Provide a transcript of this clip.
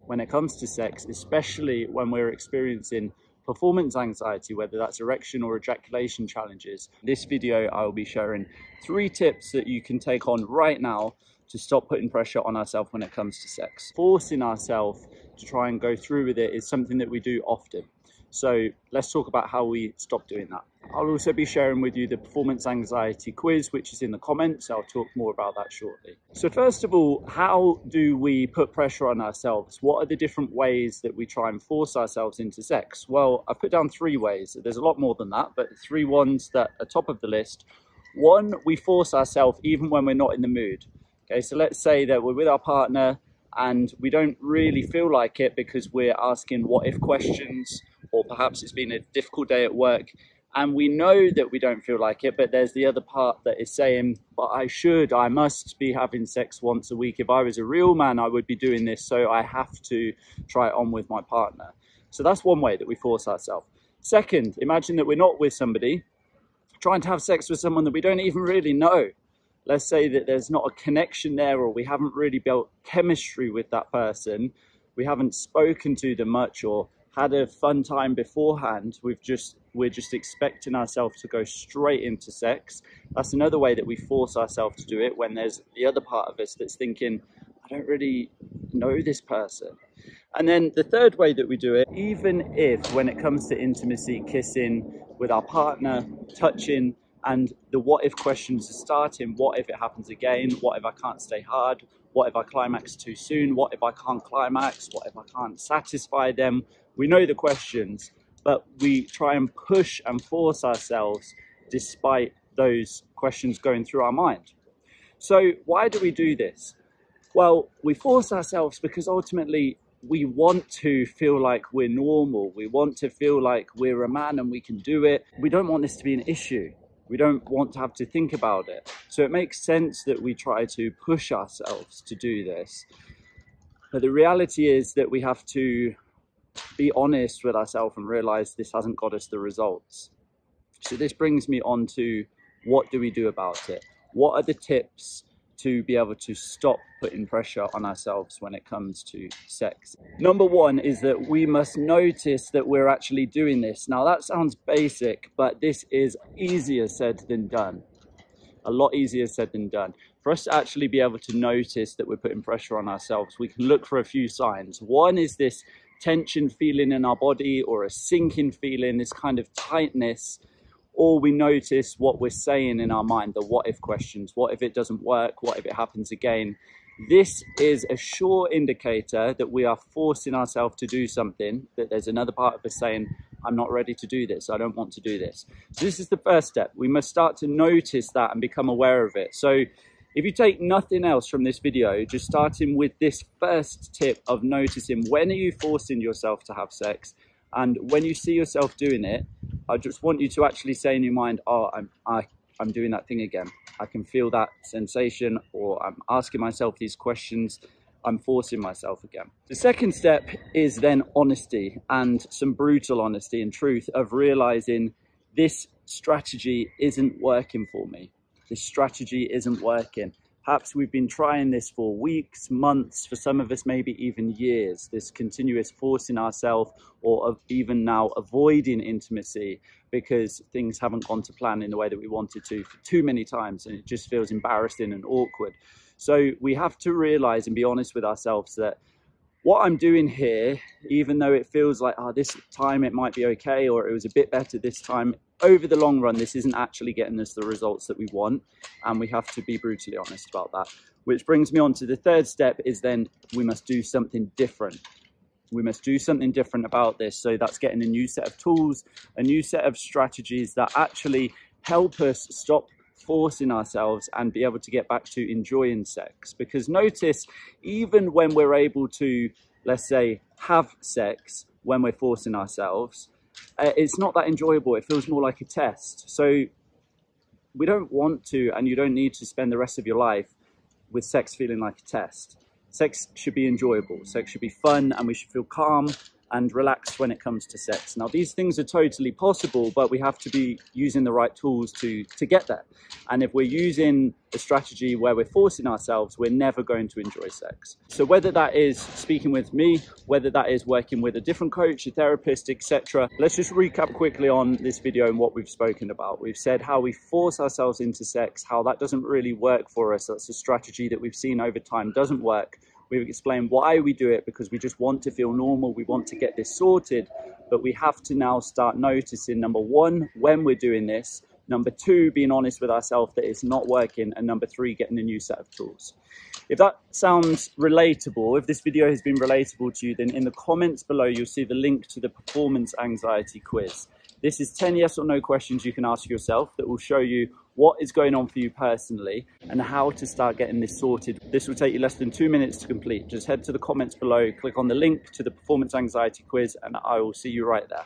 when it comes to sex, especially when we're experiencing performance anxiety, whether that's erection or ejaculation challenges. In this video, I will be sharing 3 tips that you can take on right now to stop putting pressure on ourselves when it comes to sex. Forcing ourselves to try and go through with it is something that we do often. So let's talk about how we stop doing that. I'll also be sharing with you the performance anxiety quiz, which is in the comments. I'll talk more about that shortly. So first of all, how do we put pressure on ourselves? What are the different ways that we try and force ourselves into sex? Well, I've put down 3 ways. There's a lot more than that, but 3 ones that are top of the list. 1, we force ourselves even when we're not in the mood. Okay, so let's say that we're with our partner and we don't really feel like it because we're asking what if questions, or perhaps it's been a difficult day at work and we know that we don't feel like it, but there's the other part that is saying, but I must be having sex once a week. If I was a real man, I would be doing this, so I have to try it on with my partner. So that's one way that we force ourselves. Second, imagine that we're not with somebody, trying to have sex with someone that we don't even really know. Let's say that there's not a connection there, or we haven't really built chemistry with that person. We haven't spoken to them much or had a fun time beforehand. We're just expecting ourselves to go straight into sex. That's another way that we force ourselves to do it, when there's the other part of us that's thinking, I don't really know this person. And then the third way that we do it, even if when it comes to intimacy, kissing with our partner, touching, and the what if questions are starting, what if it happens again? What if I can't stay hard? What if I climax too soon? What if I can't climax? What if I can't satisfy them? We know the questions, but we try and push and force ourselves despite those questions going through our mind. So why do we do this? Well, we force ourselves because ultimately we want to feel like we're normal. We want to feel like we're a man and we can do it. We don't want this to be an issue. We don't want to have to think about it. So it makes sense that we try to push ourselves to do this. But the reality is that we have to be honest with ourselves and realize this hasn't got us the results. So this brings me on to, what do we do about it? What are the tips to be able to stop putting pressure on ourselves when it comes to sex? Number 1 is that we must notice that we're actually doing this. Now that sounds basic, but this is easier said than done. A lot easier said than done. For us to actually be able to notice that we're putting pressure on ourselves, we can look for a few signs. 1 is this tension feeling in our body, or a sinking feeling, this kind of tightness. Or we notice what we're saying in our mind, the what if questions. What if it doesn't work? What if it happens again? This is a sure indicator that we are forcing ourselves to do something, that there's another part of us saying, I'm not ready to do this. I don't want to do this. So this is the first step. We must start to notice that and become aware of it. So if you take nothing else from this video, just starting with this first tip of noticing, when are you forcing yourself to have sex? And when you see yourself doing it, I just want you to actually say in your mind, oh, I'm doing that thing again. I can feel that sensation, or I'm asking myself these questions. I'm forcing myself again. The second step is then honesty, and some brutal honesty and truth of realizing this strategy isn't working for me. This strategy isn't working. Perhaps we've been trying this for weeks, months, for some of us maybe even years, this continuous forcing ourselves, or of even now avoiding intimacy because things haven't gone to plan in the way that we wanted to for too many times, and it just feels embarrassing and awkward. So we have to realize and be honest with ourselves that what I'm doing here, even though it feels like, oh, this time it might be okay, or it was a bit better this time, over the long run, this isn't actually getting us the results that we want. And we have to be brutally honest about that. Which brings me on to the third step, is then we must do something different. We must do something different about this. So that's getting a new set of tools, a new set of strategies that actually help us stop forcing ourselves and be able to get back to enjoying sex. Because notice, even when we're able to, let's say, have sex when we're forcing ourselves, it's not that enjoyable. It feels more like a test. So we don't want to, and you don't need to spend the rest of your life with sex feeling like a test. Sex should be enjoyable. Sex should be fun, and we should feel calm and relaxed when it comes to sex. Now, these things are totally possible, but we have to be using the right tools to get there. And if we're using a strategy where we're forcing ourselves, we're never going to enjoy sex. So whether that is speaking with me, whether that is working with a different coach, a therapist, etc., let's just recap quickly on this video and what we've spoken about. We've said how we force ourselves into sex, how that doesn't really work for us. That's a strategy that we've seen over time doesn't work. We've explained why we do it, because we just want to feel normal. We want to get this sorted, but we have to now start noticing, number one, when we're doing this, number two, being honest with ourselves that it's not working, and number three, getting a new set of tools. If that sounds relatable, if this video has been relatable to you, then in the comments below, you'll see the link to the performance anxiety quiz. This is 10 yes or no questions you can ask yourself that will show you what is going on for you personally and how to start getting this sorted. This will take you less than 2 minutes to complete. Just head to the comments below, click on the link to the performance anxiety quiz, and I will see you right there.